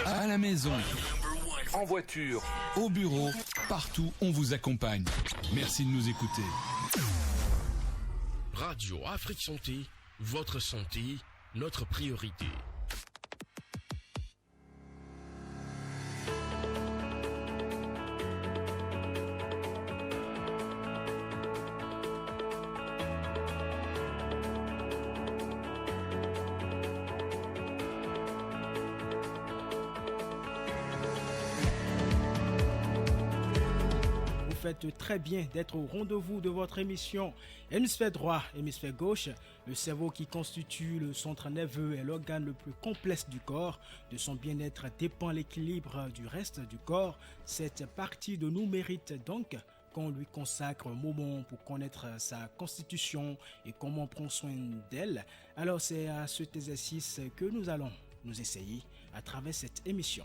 À la maison, en voiture, au bureau, partout, on vous accompagne. Merci de nous écouter. Radio Afrique Santé, votre santé, notre priorité. Faites très bien d'être au rendez-vous de votre émission Hémisphère droit, hémisphère gauche, le cerveau qui constitue le centre nerveux est l'organe le plus complexe du corps. De son bien-être dépend l'équilibre du reste du corps. Cette partie de nous mérite donc qu'on lui consacre un moment pour connaître sa constitution et comment prendre soin d'elle. Alors c'est à cet exercice que nous allons nous essayer à travers cette émission.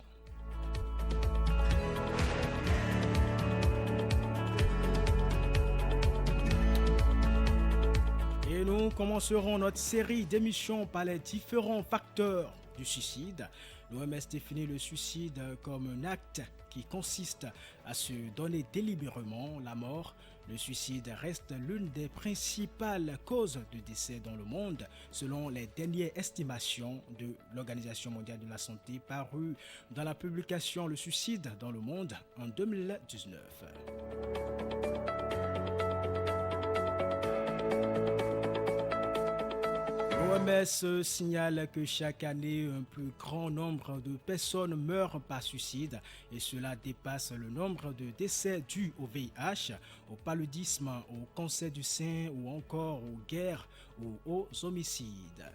Et nous commencerons notre série d'émissions par les différents facteurs du suicide. L'OMS définit le suicide comme un acte qui consiste à se donner délibérément la mort. Le suicide reste l'une des principales causes de décès dans le monde, selon les dernières estimations de l'Organisation mondiale de la santé parues dans la publication Le suicide dans le monde en 2019. L'OMS signale que chaque année, un plus grand nombre de personnes meurent par suicide et cela dépasse le nombre de décès dus au VIH, au paludisme, au cancer du sein ou encore aux guerres ou aux homicides.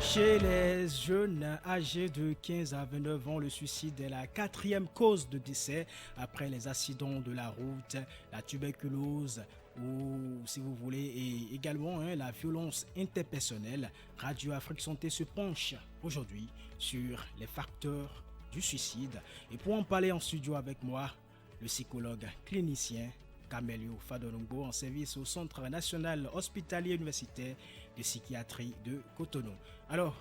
Chez les jeunes âgés de 15 à 29 ans, le suicide est la quatrième cause de décès après les accidents de la route, la tuberculose ou, si vous voulez, et également la violence interpersonnelle. Radio Afrique Santé se penche aujourd'hui sur les facteurs du suicide. Et pour en parler en studio avec moi, le psychologue clinicien Kamelio Fadonongo en service au Centre national hospitalier universitaire de psychiatrie de Cotonou. Alors,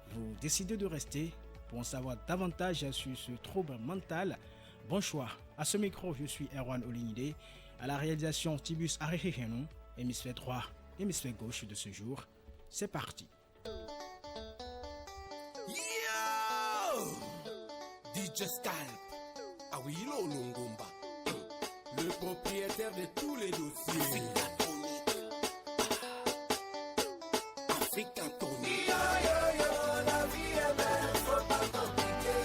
vous décidez de rester pour en savoir davantage sur ce trouble mental. Bon choix. À ce micro, je suis Erwan Olinide. À la réalisation, Tibus Arehenu, hémisphère droit, hémisphère gauche de ce jour. C'est parti. Yo! DJ Scalp, Awilo Longomba, le propriétaire de tous les dossiers. Africa Tony. La vie est belle, faut pas compliquer.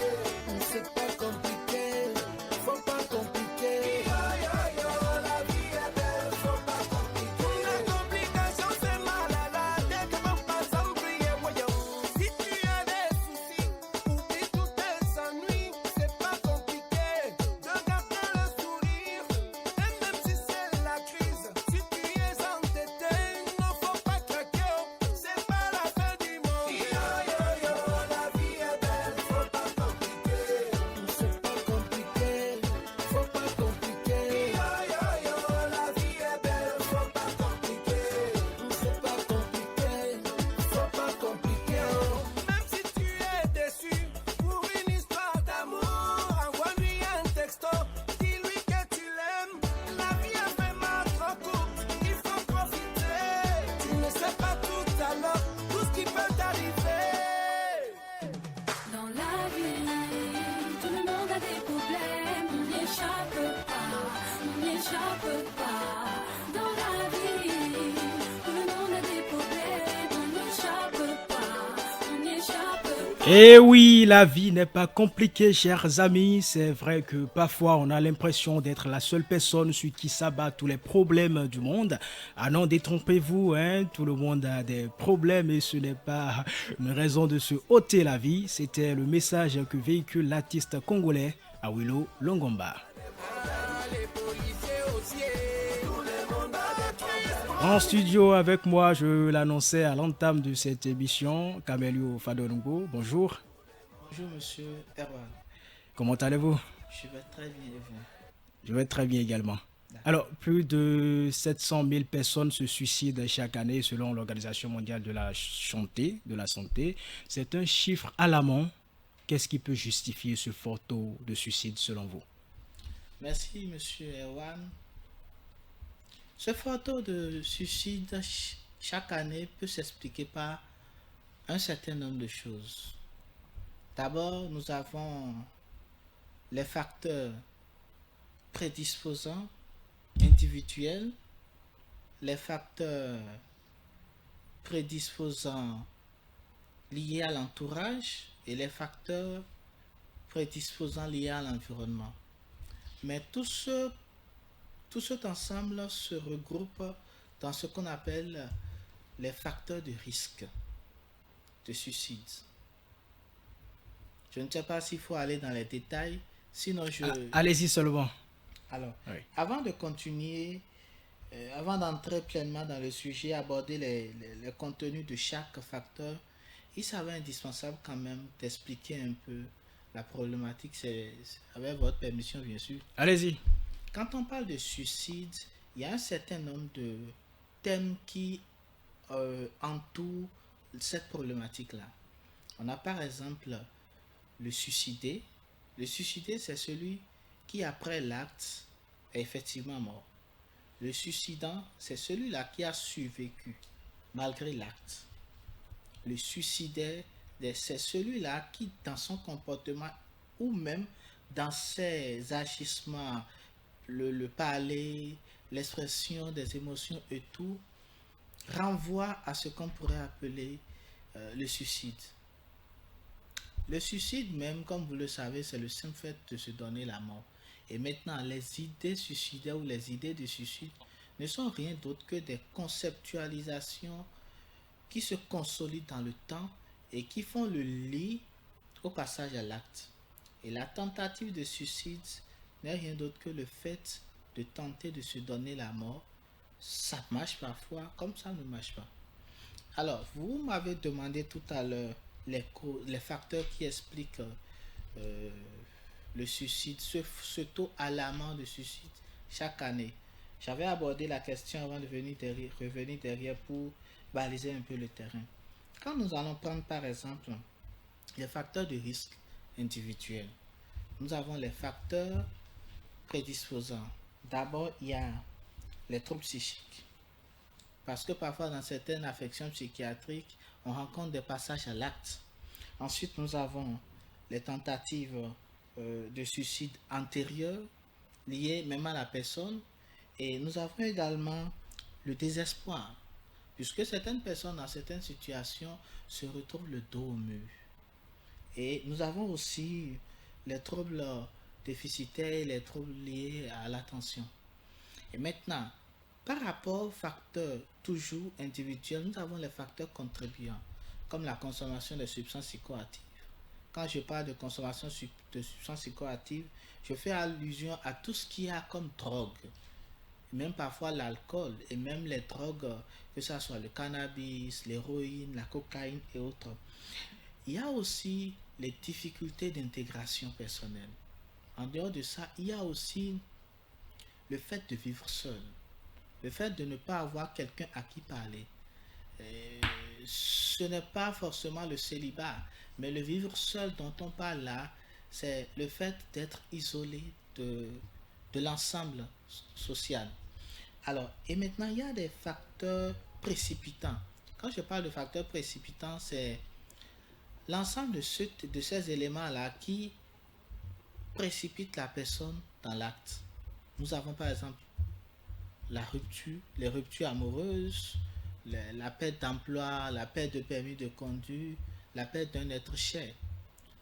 C'est pas compliqué, faut pas compliquer. La vie est belle, faut pas compliquer. La complication c'est malade, dès que mon passant brille, voyons. Si tu as des soucis, oublie tous tes ennuis. C'est pas compliqué, de garder le sourire. Et même si c'est la crise, si tu es entêté, non faut pas craquer. C'est pas la fin du monde. La vie est belle, faut pas compliquer. C'est pas compliqué, faut pas compliquer. La vie est belle, faut pas compliquer. C'est pas compliqué, faut pas compliquer. Même si tu es déçu pour une histoire d'amour, envoie-lui un texto, dis-lui que tu l'aimes. La vie est vraiment trop courte, il faut profiter. Tu ne sais pas tout à l'heure tout ce qui peut t'arriver. Dans la vie, tout le monde a des problèmes, on n'y échappe pas. Dans la vie, tout le monde a des problèmes, on n'y échappe pas. Et oui, la vie n'est pas compliquée, chers amis. C'est vrai que parfois on a l'impression d'être la seule personne sur qui s'abattent tous les problèmes du monde. Ah non, détrompez-vous, tout le monde a des problèmes et ce n'est pas une raison de se ôter la vie. C'était le message que véhicule l'artiste congolais Awilo Longomba. En studio avec moi, je l'annonçais à l'entame de cette émission, Kamelio Fadonongo. Bonjour. Bonjour Monsieur Erwan. Comment allez-vous? Je vais très bien, et vous? Je vais très bien également. Alors, plus de 700 000 personnes se suicident chaque année selon l'Organisation mondiale de la santé. C'est un chiffre alarmant. Qu'est-ce qui peut justifier ce fort taux de suicide selon vous? Merci, monsieur Erwan. Ce fort taux de suicide chaque année peut s'expliquer par un certain nombre de choses. D'abord, nous avons les facteurs prédisposants individuels, les facteurs prédisposants liés à l'entourage et les facteurs prédisposants liés à l'environnement. Mais tout cet ensemble se regroupe dans ce qu'on appelle les facteurs de risque de suicide. Je ne sais pas s'il faut aller dans les détails, sinon Allez-y seulement. Alors, Oui. avant de continuer, avant d'entrer pleinement dans le sujet, aborder les contenus de chaque facteur, il s'avère indispensable quand même d'expliquer un peu la problématique, c'est avec votre permission bien sûr. Allez-y. Quand on parle de suicide, il y a un certain nombre de thèmes qui entourent cette problématique-là. On a par exemple le suicidé. Le suicidé, c'est celui qui, après l'acte, est effectivement mort. Le suicidant, c'est celui-là qui a survécu malgré l'acte. Le suicidaire, c'est celui-là qui, dans son comportement ou même dans ses agissements, le parler, l'expression des émotions et tout, renvoie à ce qu'on pourrait appeler le suicide. Le suicide même, comme vous le savez, c'est le simple fait de se donner la mort. Et maintenant, les idées suicidaires ou les idées de suicide ne sont rien d'autre que des conceptualisations qui se consolident dans le temps et qui font le lit au passage à l'acte. Et la tentative de suicide n'est rien d'autre que le fait de tenter de se donner la mort. Ça marche parfois, comme ça ne marche pas. Alors, vous m'avez demandé tout à l'heure les facteurs qui expliquent le suicide, ce taux alarmant de suicide chaque année. J'avais abordé la question avant de revenir derrière pour baliser un peu le terrain. Quand nous allons prendre par exemple les facteurs de risque individuels, nous avons les facteurs prédisposants. D'abord, il y a les troubles psychiques. Parce que parfois, dans certaines affections psychiatriques, on rencontre des passages à l'acte. Ensuite, nous avons les tentatives de suicide antérieures liées même à la personne. Et nous avons également le désespoir, puisque certaines personnes, dans certaines situations, se retrouvent le dos au mur. Et nous avons aussi les troubles déficitaires, les troubles liés à l'attention. Et maintenant, par rapport aux facteurs toujours individuels, nous avons les facteurs contribuants, comme la consommation de substances psychoactives. Quand je parle de consommation de substances psychoactives, je fais allusion à tout ce qu'il y a comme drogue, même parfois l'alcool et même les drogues, que ce soit le cannabis, l'héroïne, la cocaïne et autres. Il y a aussi les difficultés d'intégration personnelle. En dehors de ça, il y a aussi le fait de vivre seul, le fait de ne pas avoir quelqu'un à qui parler. Ce n'est pas forcément le célibat, mais le vivre seul dont on parle là, c'est le fait d'être isolé de l'ensemble social. Alors, et maintenant, il y a des facteurs précipitants. Quand je parle de facteurs précipitants, c'est l'ensemble de ces éléments-là qui précipitent la personne dans l'acte. Nous avons par exemple la rupture, les ruptures amoureuses, la perte d'emploi, la perte de permis de conduire, la perte d'un être cher.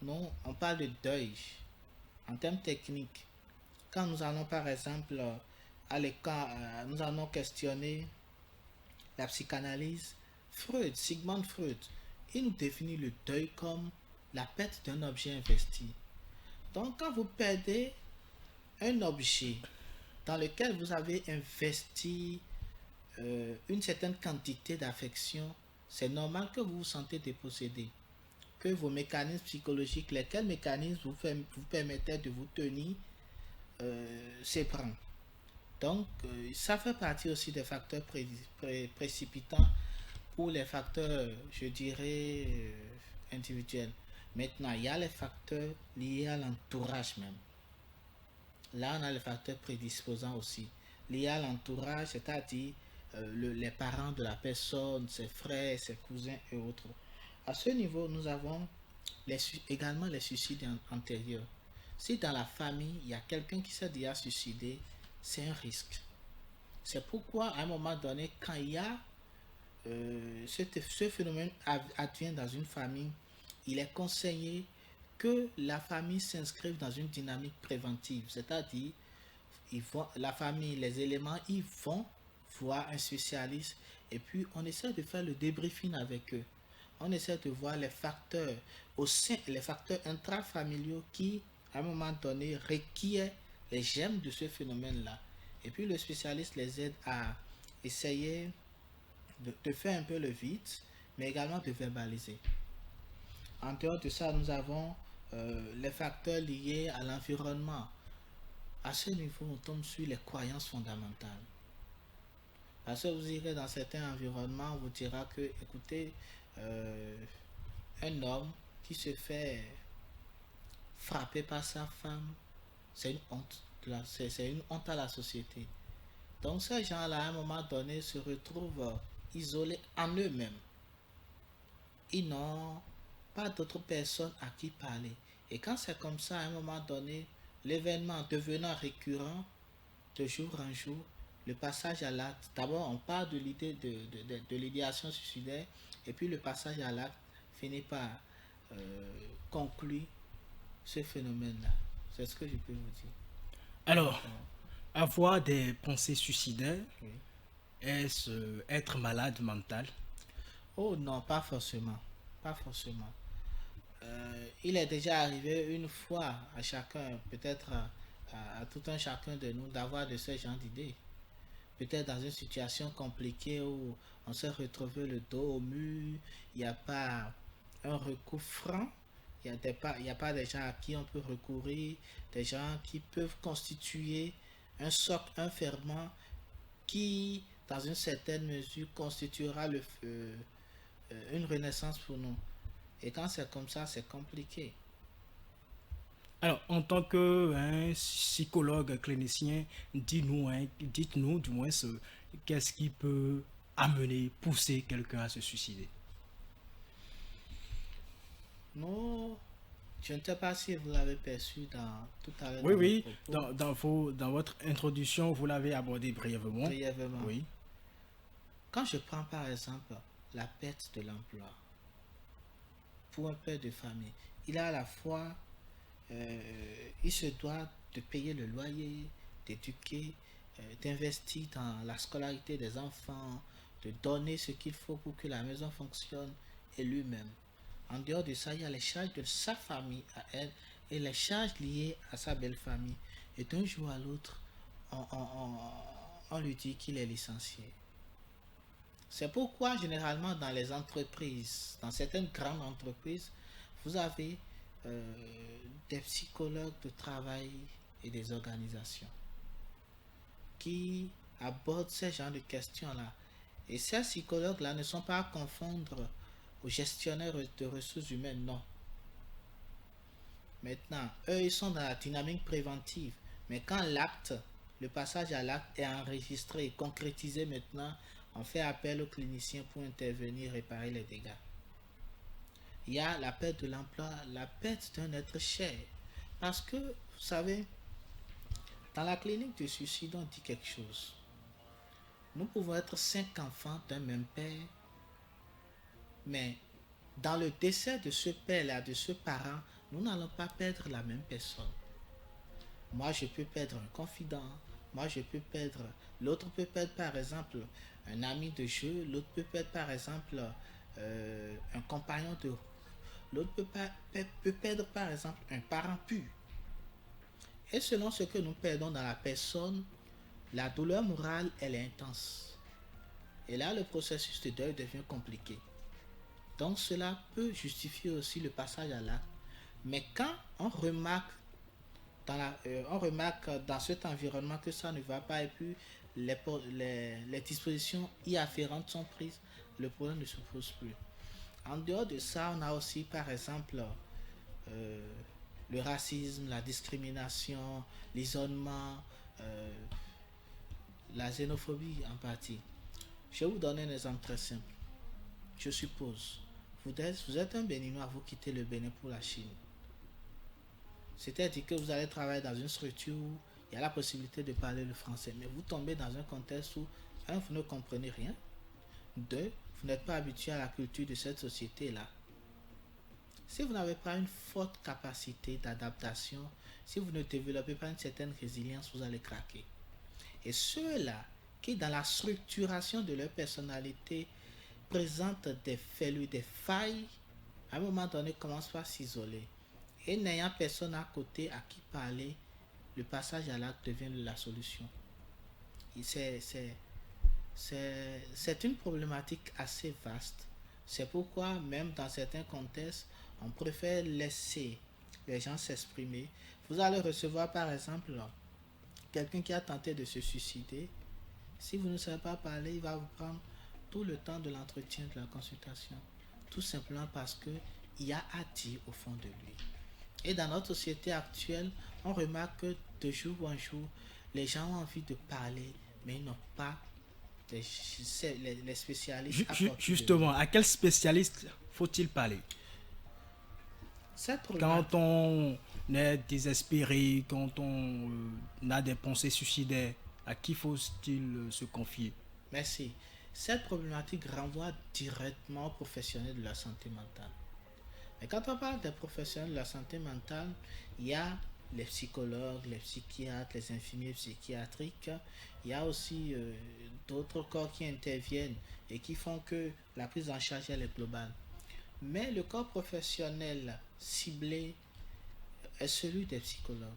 Non, on parle de deuil. En termes techniques, quand nous allons par exemple à l'école, nous allons questionner la psychanalyse, Sigmund Freud, il nous définit le deuil comme la perte d'un objet investi. Donc quand vous perdez un objet dans lequel vous avez investi une certaine quantité d'affection, c'est normal que vous vous sentez dépossédé, peu vos mécanismes psychologiques, lesquels mécanismes vous permettaient de vous tenir s'ébranle. Donc, ça fait partie aussi des facteurs précipitants pour les facteurs, je dirais, individuels. Maintenant, il y a les facteurs liés à l'entourage même. Là, on a les facteurs prédisposants aussi, liés à l'entourage, c'est-à-dire les parents de la personne, ses frères, ses cousins et autres. À ce niveau, nous avons également les suicides antérieurs. Si dans la famille, il y a quelqu'un qui s'est déjà suicidé, c'est un risque. C'est pourquoi, à un moment donné, quand il y a ce phénomène advient dans une famille, il est conseillé que la famille s'inscrive dans une dynamique préventive. C'est-à-dire, la famille, les éléments, ils vont voir un spécialiste et puis on essaie de faire le débriefing avec eux. On essaie de voir les facteurs les facteurs intrafamiliaux qui, à un moment donné, requièrent les germes de ce phénomène-là. Et puis le spécialiste les aide à essayer de faire un peu le vide, mais également de verbaliser. En dehors de ça, nous avons les facteurs liés à l'environnement. À ce niveau, on tombe sur les croyances fondamentales. Parce que vous irez dans certains environnements, on vous dira que, écoutez, un homme qui se fait frapper par sa femme, c'est une honte. C'est une honte à la société. Donc ces gens-là, à un moment donné, se retrouvent isolés en eux-mêmes. Ils n'ont pas d'autres personnes à qui parler. Et quand c'est comme ça, à un moment donné, l'événement devenant récurrent, de jour en jour, le passage à l'acte, d'abord on parle de l'idée de l'idéation suicidaire, et puis le passage à l'acte finit par conclure ce phénomène-là. C'est ce que je peux vous dire. Alors, avoir des pensées suicidaires, Oui. est-ce être malade mental? Oh non, pas forcément. Pas forcément. Il est déjà arrivé une fois à chacun, peut-être à tout un chacun de nous, d'avoir de ce genre d'idées. Peut-être dans une situation compliquée où on s'est retrouvé le dos au mur, il n'y a pas un recours franc, il n'y a pas des gens à qui on peut recourir, des gens qui peuvent constituer un socle, un ferment qui, dans une certaine mesure, constituera une renaissance pour nous. Et quand c'est comme ça, c'est compliqué. Alors, en tant que psychologue clinicien, dites-nous du moins qu'est-ce qui peut pousser quelqu'un à se suicider. Non, je ne sais pas si vous l'avez perçu tout à l'heure. Oui, dans votre introduction, vous l'avez abordé brièvement. Brièvement. Oui. Quand je prends par exemple la perte de l'emploi, pour un père de famille, il a à la fois, il se doit de payer le loyer, d'éduquer, d'investir dans la scolarité des enfants, de donner ce qu'il faut pour que la maison fonctionne, et lui-même. En dehors de ça, il y a les charges de sa famille à elle et les charges liées à sa belle famille. Et d'un jour à l'autre, on lui dit qu'il est licencié. C'est pourquoi généralement dans les entreprises, dans certaines grandes entreprises, vous avez des psychologues de travail et des organisations qui abordent ce genre de questions-là. Et ces psychologues-là ne sont pas à confondre aux gestionnaires de ressources humaines, non. Maintenant, eux, ils sont dans la dynamique préventive. Mais quand le passage à l'acte est enregistré et concrétisé maintenant, on fait appel aux cliniciens pour intervenir, réparer les dégâts. Il y a la perte de l'emploi, la perte d'un être cher. Parce que, vous savez, dans la clinique de suicide, on dit quelque chose. Nous pouvons être 5 enfants d'un même père, mais dans le décès de ce père-là, de ce parent, nous n'allons pas perdre la même personne. Moi, je peux perdre un confident. Moi, je peux perdre... L'autre peut perdre, par exemple, un ami de jeu. L'autre peut perdre, par exemple, un compagnon de... L'autre peut perdre, par exemple, un parent pur. Et selon ce que nous perdons dans la personne, la douleur morale, elle est intense. Et là, le processus de deuil devient compliqué. Donc cela peut justifier aussi le passage à l'acte. Mais quand on remarque dans cet environnement que ça ne va pas et puis les dispositions y afférentes sont prises, le problème ne se pose plus. En dehors de ça, on a aussi par exemple le racisme, la discrimination, l'isolement, la xénophobie en partie. Je vais vous donner un exemple très simple. Je suppose, vous êtes un Béninois, vous quittez le Bénin pour la Chine. C'est-à-dire que vous allez travailler dans une structure où il y a la possibilité de parler le français, mais vous tombez dans un contexte où, un, vous ne comprenez rien, deux, vous n'êtes pas habitué à la culture de cette société-là. Si vous n'avez pas une forte capacité d'adaptation, si vous ne développez pas une certaine résilience, vous allez craquer. Et ceux-là qui, dans la structuration de leur personnalité, présentent des fêlures, des failles, à un moment donné, commencent par s'isoler. Et n'ayant personne à côté à qui parler, le passage à l'acte devient la solution. C'est une problématique assez vaste. C'est pourquoi, même dans certains contextes, on préfère laisser les gens s'exprimer. Vous allez recevoir, par exemple, quelqu'un qui a tenté de se suicider. Si vous ne savez pas parler, il va vous prendre tout le temps de l'entretien, de la consultation. Tout simplement parce qu'il y a à dire au fond de lui. Et dans notre société actuelle, on remarque que de jour en jour, les gens ont envie de parler, mais ils n'ont pas les spécialistes. Justement, à quel spécialiste faut-il parler? Quand on est désespéré, quand on a des pensées suicidaires, à qui faut-il se confier? Merci. Cette problématique renvoie directement aux professionnels de la santé mentale. Mais quand on parle des professionnels de la santé mentale, il y a les psychologues, les psychiatres, les infirmiers psychiatriques. Il y a aussi d'autres corps qui interviennent et qui font que la prise en charge elle est globale. Mais le corps professionnel ciblé est celui des psychologues.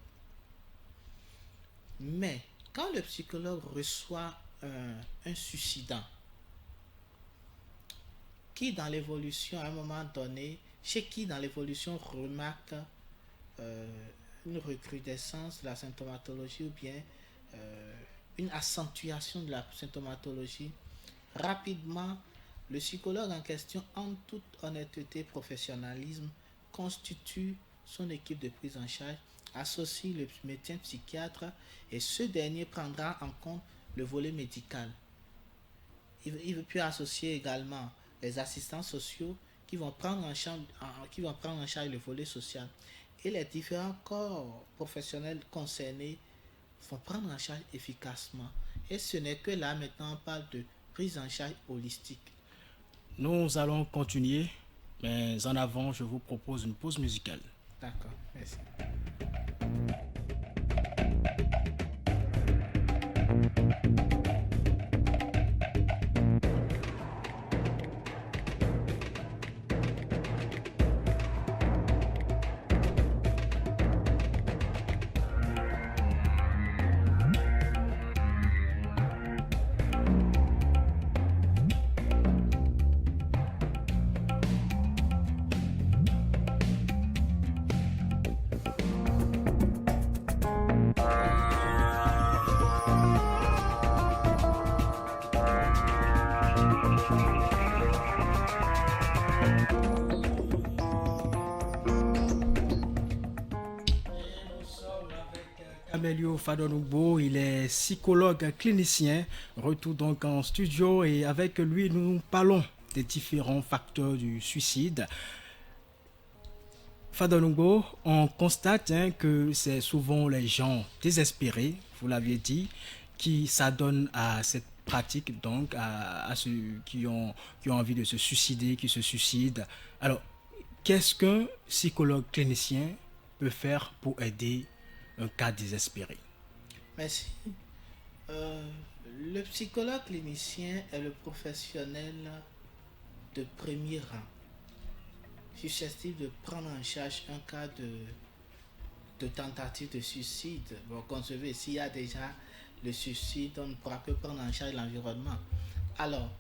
Mais quand le psychologue reçoit un suicidant, qui dans l'évolution, à un moment donné, chez qui dans l'évolution remarque une recrudescence de la symptomatologie ou bien une accentuation de la symptomatologie, rapidement, le psychologue en question, en toute honnêteté et professionnalisme, constitue son équipe de prise en charge, associe le médecin psychiatre et ce dernier prendra en compte le volet médical. Il peut associer également les assistants sociaux qui vont prendre en charge le volet social. Et les différents corps professionnels concernés vont prendre en charge efficacement. Et ce n'est que là, maintenant, on parle de prise en charge holistique. Nous allons continuer, mais en avant, je vous propose une pause musicale. D'accord, merci. Amelio Fadonugbo, il est psychologue clinicien, retour donc en studio et avec lui nous parlons des différents facteurs du suicide. Fadonugbo, on constate que c'est souvent les gens désespérés, vous l'aviez dit, qui s'adonnent à cette pratique, donc à ceux qui ont envie de se suicider, qui se suicident. Alors, qu'est-ce qu'un psychologue clinicien peut faire pour aider un cas désespéré? Merci. Le psychologue clinicien est le professionnel de premier rang, susceptible de prendre en charge un cas de tentative de suicide. Bon, concevez, s'il y a déjà le suicide, on ne pourra que prendre en charge l'environnement. Alors,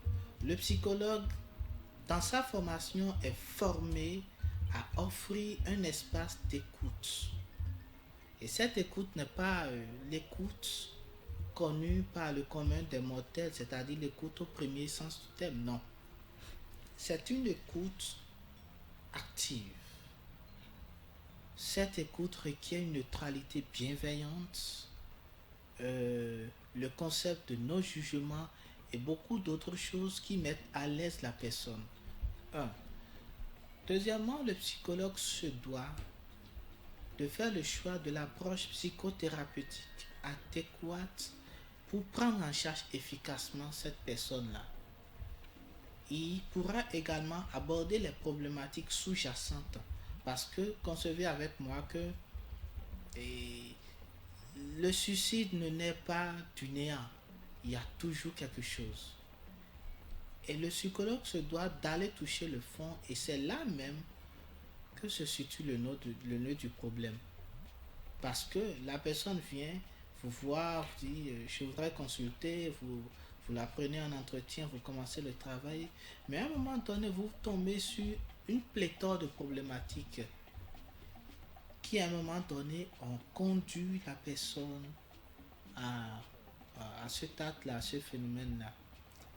le psychologue dans sa formation, est formé à offrir un espace d'écoute. Et cette écoute n'est pas l'écoute connue par le commun des mortels, c'est-à-dire l'écoute au premier sens du terme, non. C'est une écoute active. Cette écoute requiert une neutralité bienveillante, le concept de non-jugement et beaucoup d'autres choses qui mettent à l'aise la personne. Deuxièmement, le psychologue se doit de faire le choix de l'approche psychothérapeutique adéquate pour prendre en charge efficacement cette personne-là. Il pourra également aborder les problématiques sous-jacentes parce que concevez avec moi que le suicide ne naît pas du néant, il y a toujours quelque chose. Et le psychologue se doit d'aller toucher le fond et c'est là même que se situe le nœud du problème. Parce que la personne vient vous voir, vous dit je voudrais consulter, vous la prenez en entretien, vous commencez le travail, mais à un moment donné vous tombez sur une pléthore de problématiques qui à un moment donné ont conduit la personne à cet acte-là, à ce phénomène-là.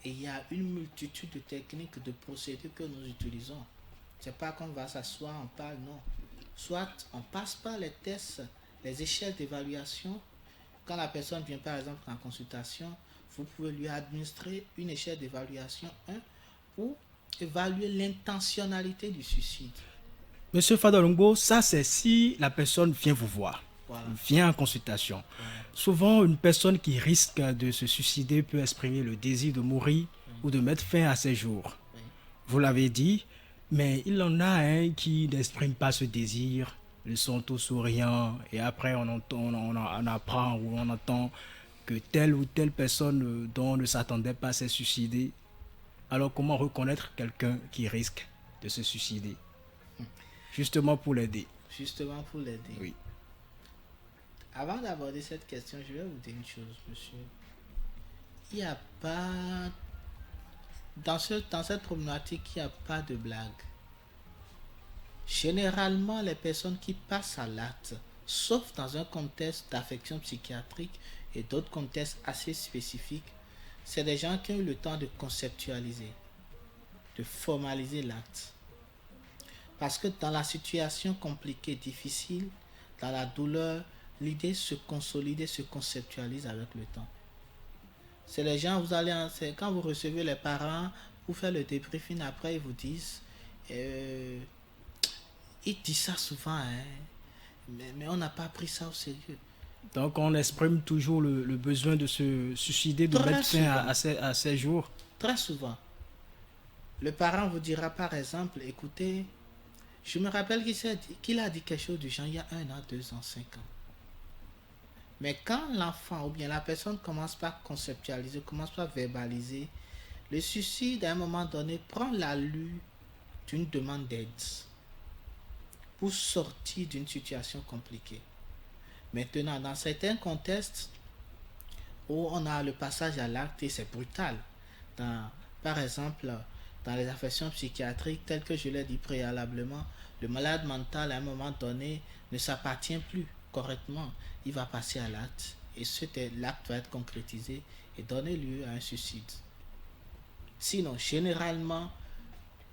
Et il y a une multitude de techniques, de procédés que nous utilisons. C'est pas qu'on va s'asseoir, on parle, non. Soit on passe par les tests, les échelles d'évaluation. Quand la personne vient par exemple en consultation, vous pouvez lui administrer une échelle d'évaluation 1 pour évaluer l'intentionnalité du suicide. Monsieur Fadolongo, ça c'est si la personne vient vous voir, Voilà. vient en consultation. Souvent, une personne qui risque de se suicider peut exprimer le désir de mourir ou de mettre fin à ses jours. Vous l'avez dit, mais il en a qui n'expriment pas ce désir. Ils sont tous souriants et après on apprend ou on entend que telle ou telle personne dont on ne s'attendait pas s'est suicidée. Alors comment reconnaître quelqu'un qui risque de se suicider? Justement pour l'aider. Justement pour l'aider. Oui. Avant d'aborder cette question, je vais vous dire une chose, monsieur. Il n'y a pas... Dans cette problématique, il n'y a pas de blague. Généralement, les personnes qui passent à l'acte, sauf dans un contexte d'affection psychiatrique et d'autres contextes assez spécifiques, c'est des gens qui ont eu le temps de conceptualiser, de formaliser l'acte. Parce que dans la situation compliquée, difficile, dans la douleur, l'idée se consolide et se conceptualise avec le temps. C'est les gens, quand vous recevez les parents pour faire le débriefing, après ils vous disent, ils disent ça souvent, mais on n'a pas pris ça au sérieux. Donc on exprime toujours le besoin de se suicider, de mettre fin à ses jours. Très souvent. Le parent vous dira par exemple, écoutez, je me rappelle qu'il a dit quelque chose du genre il y a 1 an, 2 ans, 5 ans. Mais quand l'enfant ou bien la personne commence par conceptualiser, commence par verbaliser, le suicide à un moment donné prend l'allure d'une demande d'aide pour sortir d'une situation compliquée. Maintenant, dans certains contextes où on a le passage à l'acte et c'est brutal, par exemple dans les affections psychiatriques telles que je l'ai dit préalablement, le malade mental à un moment donné ne s'appartient plus correctement, il va passer à l'acte et l'acte va être concrétisé et donner lieu à un suicide. Sinon, généralement,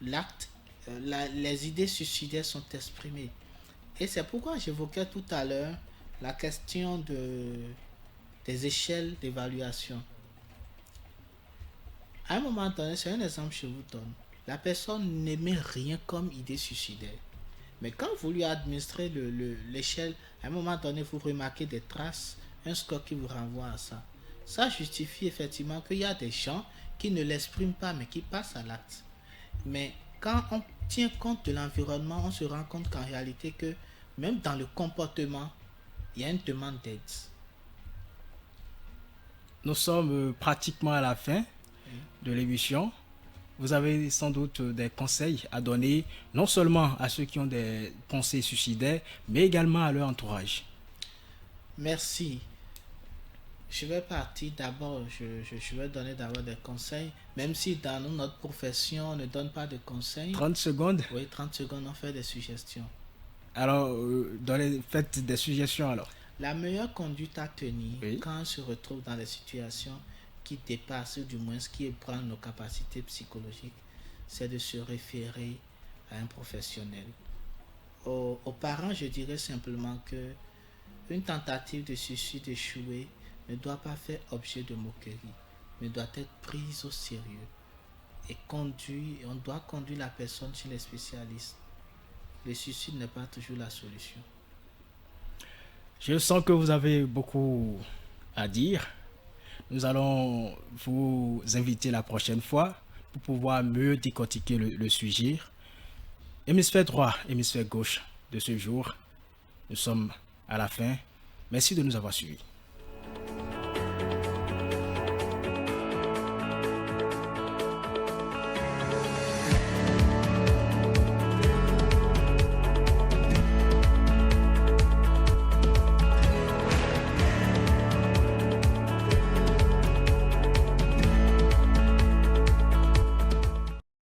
l'acte, les idées suicidaires sont exprimées. Et c'est pourquoi j'évoquais tout à l'heure la question des échelles d'évaluation. À un moment donné, c'est un exemple que je vous donne. La personne n'aimait rien comme idée suicidaire. Mais quand vous lui administrez l'échelle, à un moment donné, vous remarquez des traces, un score qui vous renvoie à ça. Ça justifie effectivement qu'il y a des gens qui ne l'expriment pas, mais qui passent à l'acte. Mais quand on tient compte de l'environnement, on se rend compte qu'en réalité, que même dans le comportement, il y a une demande d'aide. Nous sommes pratiquement à la fin de l'émission. Vous avez sans doute des conseils à donner, non seulement à ceux qui ont des pensées suicidaires, mais également à leur entourage. Merci. Je vais partir d'abord, je vais donner d'abord des conseils, même si dans notre profession on ne donne pas de conseils. 30 secondes. Oui, 30 secondes, on fait des suggestions. Alors, faites des suggestions alors. La meilleure conduite à tenir Oui. quand on se retrouve dans des situations qui dépassent, ou du moins qui ébranlent nos capacités psychologiques, c'est de se référer à un professionnel. Aux parents, je dirais simplement que une tentative de suicide échouée ne doit pas faire objet de moquerie, mais doit être prise au sérieux et on doit conduire la personne chez les spécialistes. Le suicide n'est pas toujours la solution. Je sens que vous avez beaucoup à dire. Nous allons vous inviter la prochaine fois pour pouvoir mieux décortiquer le sujet. Hémisphère droit, hémisphère gauche de ce jour. Nous sommes à la fin. Merci de nous avoir suivis.